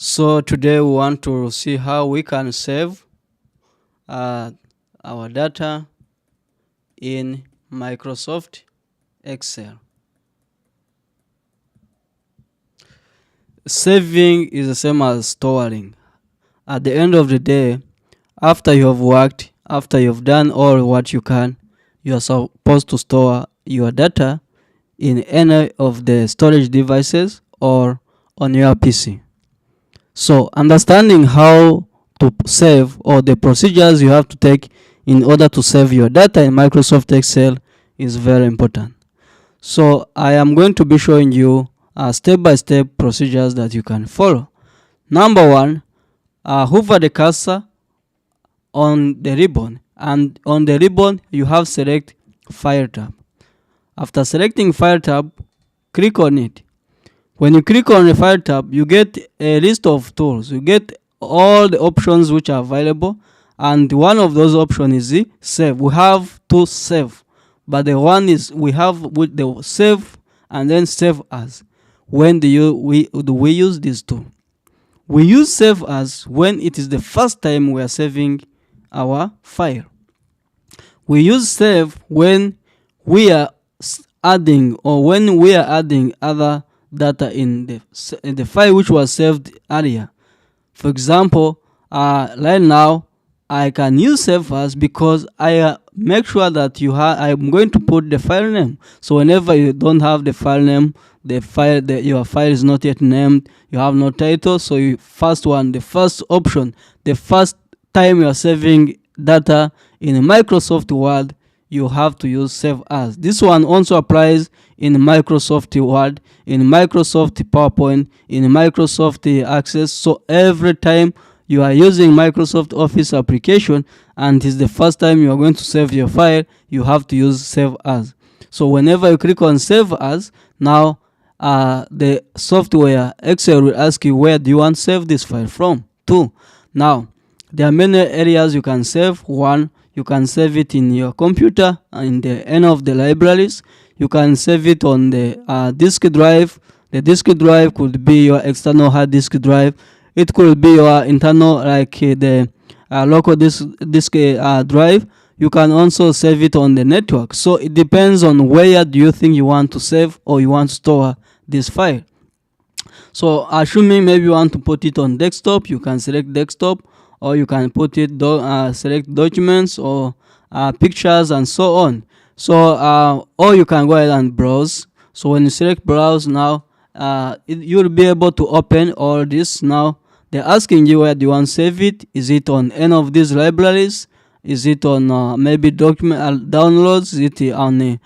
So today we want to see how we can save uh, our data in Microsoft Excel. Saving is the same as storing. At the end of the day, after you have worked, after you've done all what you can, you are supposed to store your data in any of the storage devices or on your PC. So understanding how to save or the procedures you have to take in order to save your data in Microsoft Excel is very important. So I am going to be showing you step-by-step procedures that you can follow. Number one, hover the cursor on the ribbon, and on the ribbon you have select File tab. After selecting File tab, click on it. When you click on the File tab, you get a list of tools. You get all the options which are available, and one of those options is the save. We have to save, but the one is we have with the save and then save as. When do we use this tool? We use save as when it is the first time we are saving our file. We use save when we are adding or when we are adding other data in the file which was saved earlier. For example, right now I can use save as because I make sure that I'm going to put the file name. So whenever you don't have the file name, your file is not yet named, you have no title. So the first option, the first time you are saving data in Microsoft Word, you have to use save as. This one also applies in Microsoft Word, in Microsoft PowerPoint, in Microsoft Access. So every time you are using Microsoft Office application and it's the first time you are going to save your file, you have to use save as. So whenever you click on save as, now the software Excel will ask you, where do you want to save this file from? Two. Now there are many areas you can save. One, you can save it in your computer in the end of the libraries. You can save it on the disk drive. The disk drive could be your external hard disk drive. It could be your internal, like the local disk drive. You can also save it on the network. So it depends on where do you think you want to save or you want to store this file. So assuming maybe you want to put it on desktop, you can select desktop, or you can put it select documents or pictures and so on. So or you can go ahead and browse. So when you select browse, now you'll be able to open all this. Now they're asking you, where do you want to save it? Is it on any of these libraries? Is it on maybe document downloads? Is it on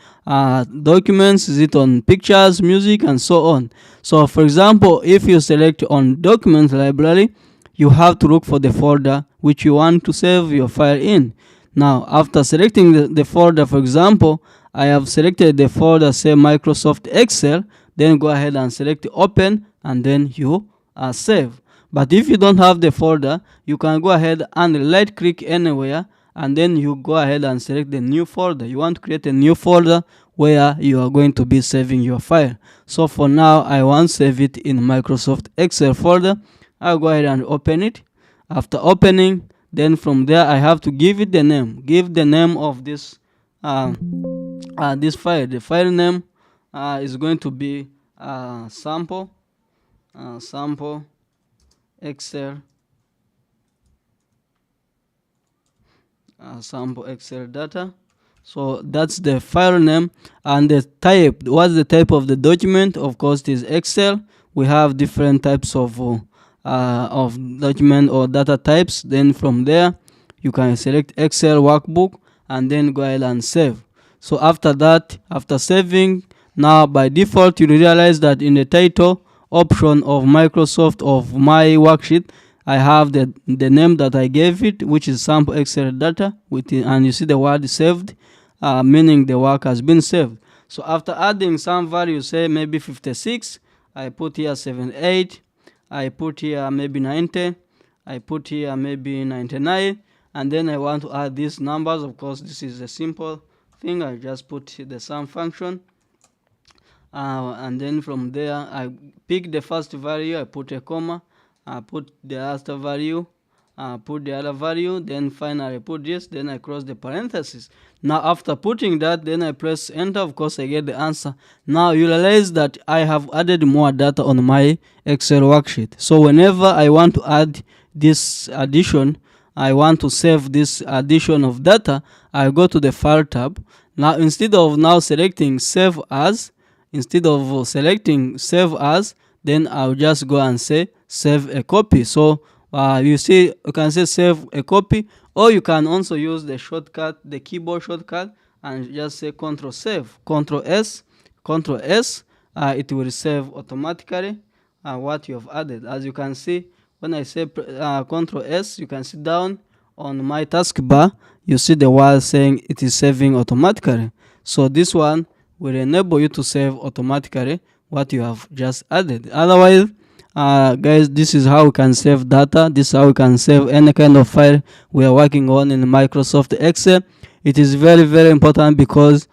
documents? Is it on pictures, music, and so on? So for example, if you select on document library, you have to look for the folder which you want to save your file in. Now after selecting the folder, for example, I have selected the folder, say Microsoft Excel. Then go ahead and select open, and then you save. But if you don't have the folder, you can go ahead and right click anywhere, and then you go ahead and select the new folder. You want to create a new folder where you are going to be saving your file. So for now, I want to save it in Microsoft Excel folder. I'll go ahead and open it. After opening, then from there I have to give it the name. Give the name of this this file. The file name is going to be sample Excel sample Excel data. So that's the file name. And the type, what's the type of the document? Of course it is Excel. We have different types of document or data types. Then from there you can select Excel workbook and then go ahead and save. So after that, after saving, now by default you realize that in the title option of Microsoft of my worksheet, I have the name that I gave it, which is sample Excel data with it, and you see the word saved, meaning the work has been saved. So after adding some value, say maybe 56, I put here 78, I put here maybe 90, I put here maybe 99, and then I want to add these numbers. Of course this is a simple thing. I just put the sum function, and then from there I pick the first value, I put a comma, put the last value, put the other value, then finally put this, then I close the parenthesis. Now after putting that, then I press enter. Of course I get the answer. Now you realize that I have added more data on my Excel worksheet. So whenever I want to add this addition, I want to save this addition of data, I go to the file tab. Now instead of now selecting save as, then I'll just go and say save a copy. So you see, you can say save a copy, or you can also use the shortcut, the keyboard shortcut, and just say Control Save, Control S, Control S. It will save automatically what you have added. As you can see, when I say Control S, you can see down on my taskbar, you see the word saying it is saving automatically. So this one will enable you to save automatically what you have just added. Otherwise, guys, this is how we can save data. This is how we can save any kind of file we are working on in Microsoft Excel. It is very, very important because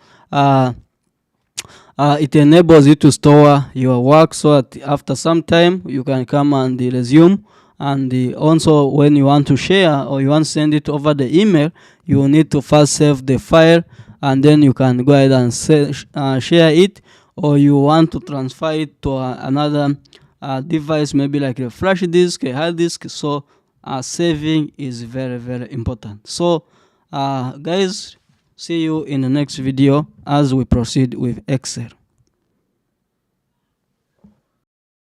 it enables you to store your work, so that after some time you can come and resume. And also when you want to share or you want to send it over the email, you will need to first save the file, and then you can go ahead and share it, or you want to transfer it to another device, maybe like a flash disk, a hard disk. So saving is very, very important. So guys, see you in the next video as we proceed with Excel.